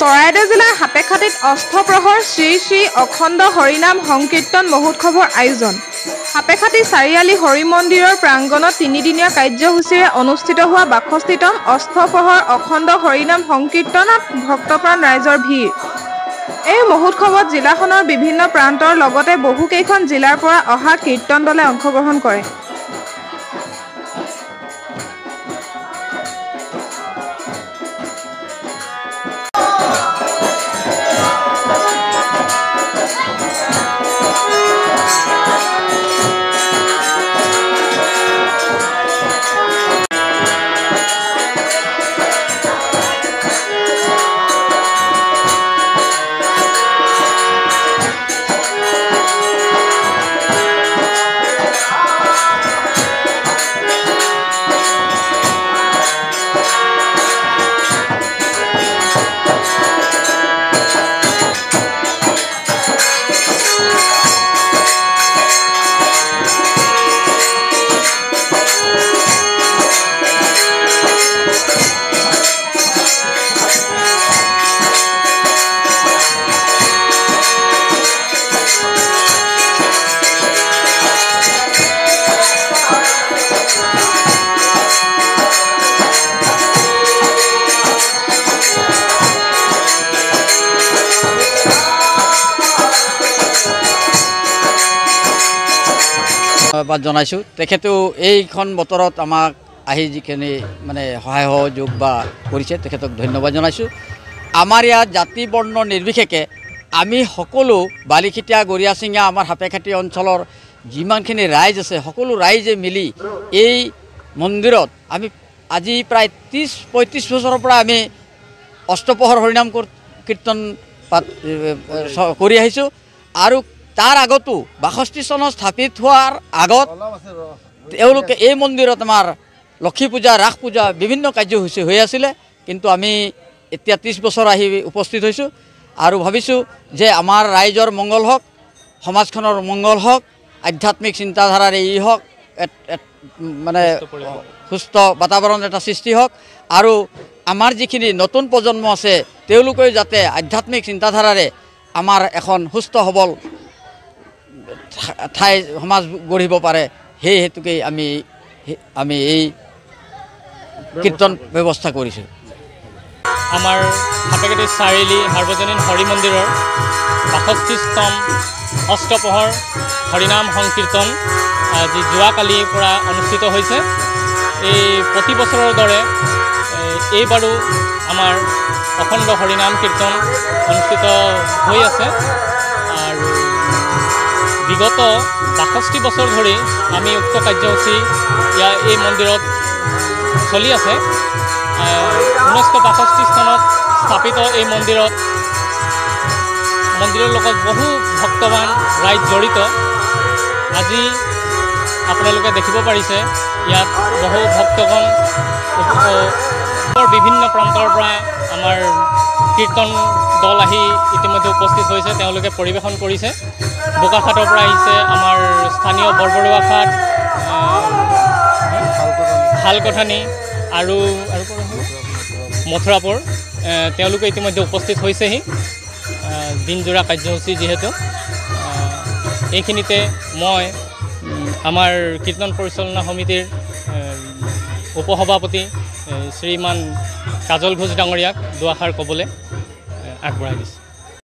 চৰাইদেউ জিলাৰ সাপেখাতিত অষ্টপ্ৰহৰ শ্ৰী শ্ৰী অখণ্ড হৰিনাম সংকীৰ্তন মহোৎসৱৰ আয়োজন। সাপেখাতি চাৰিআলি হৰি মন্দিৰৰ প্ৰাংগণত তিনিদিনীয়া কাৰ্যসূচীৰে অনুষ্ঠিত হোৱা ৬২তম অষ্টপ্ৰহৰ অখণ্ড হৰিনাম সংকীৰ্তনত ভক্তপ্ৰাণ ৰাইজৰ ভিৰ। এই মহোৎসৱত জিলাখনৰ বিভিন্ন প্ৰান্তৰ লগতে বহুকেইখন জিলাৰ পৰা অহা কীৰ্তন দলে অংশগ্ৰহণ কৰে। জনাইছোঁ তেখেতেও এইখন বতৰত আমাক আহি যিখিনি মানে সহায় সহযোগ বা কৰিছে তেখেতক ধন্যবাদ জনাইছোঁ। আমাৰ ইয়াত জাতি বৰ্ণ নিৰ্বিশেষে আমি সকলো বালিখিটিয়া গৰিয়াচিঙা আমাৰ সাপেখাতি অঞ্চলৰ যিমানখিনি ৰাইজ আছে সকলো ৰাইজে মিলি এই মন্দিৰত আমি আজি প্ৰায় ৩০-৩৫ বছৰৰ পৰা আমি অষ্টপ্ৰহৰ হৰিনাম কীৰ্তন কৰি আহিছোঁ। আৰু তাৰ আগতো ৬২ চনত স্থাপিত হোৱাৰ আগত তেওঁলোকে এই মন্দিৰত আমাৰ লক্ষী পূজা ৰাস পূজা বিভিন্ন কাৰ্যসূচী হৈ আছিলে, কিন্তু আমি এতিয়া ৩০ বছৰ আহি উপস্থিত হৈছোঁ আৰু ভাবিছোঁ যে আমাৰ ৰাইজৰ মংগল হওক, সমাজখনৰ মংগল হওক, আধ্যাত্মিক চিন্তাধাৰাৰে ই হওক, মানে সুস্থ বাতাবৰণ এটা সৃষ্টি হওক আৰু আমাৰ যিখিনি নতুন প্ৰজন্ম আছে তেওঁলোকেও যাতে আধ্যাত্মিক চিন্তাধাৰাৰে আমাৰ এখন সুস্থ সবল ঠাই সমাজ গঢ়িব পাৰে, সেই হেতুকেই আমি এই কীৰ্তন ব্যৱস্থা কৰিছোঁ। আমাৰ সাপেখাতি চাৰিআলি সাৰ্বজনীন হৰি মন্দিৰৰ ৬২তম অষ্টপ্ৰহৰ হৰিনাম সংকীৰ্তন আজি যোৱাকালিৰ পৰা অনুষ্ঠিত হৈছে। এই প্ৰতি বছৰৰ দৰে এইবাৰো আমাৰ অখণ্ড হৰিনাম কীৰ্তন অনুষ্ঠিত হৈ আছে আৰু বিগত ৬২ বছৰ ধৰি আমি উক্ত কাৰ্যসূচী এই মন্দিৰত চলি আছে। ১৯৬২ চনত স্থাপিত এই মন্দিৰৰ লগত বহু ভক্তবান ৰাইজ জড়িত। আজি আপোনালোকে দেখিব পাৰিছে ইয়াত বহু ভক্তগণ বিভিন্ন প্ৰান্তৰ পৰা আমাৰ কীৰ্তন দল আহি ইতিমধ্যে উপস্থিত হৈছে, তেওঁলোকে পৰিৱেশন কৰিছে। বোকাখাটৰ পৰা আহিছে আমাৰ স্থানীয় বৰবৰুৱা খাট, শালকঠানি আৰু মথুৰাপুৰ, তেওঁলোকে ইতিমধ্যে উপস্থিত হৈছেহি। দিনজোৰা কাৰ্যসূচী যিহেতু এইখিনিতে মই আমাৰ কীৰ্তন পৰিচালনা সমিতিৰ উপসভাপতি শ্ৰীমান কাজল ঘোষ ডাঙৰীয়াক দুআষাৰ ক'বলৈ আগবঢ়াই দিছোঁ।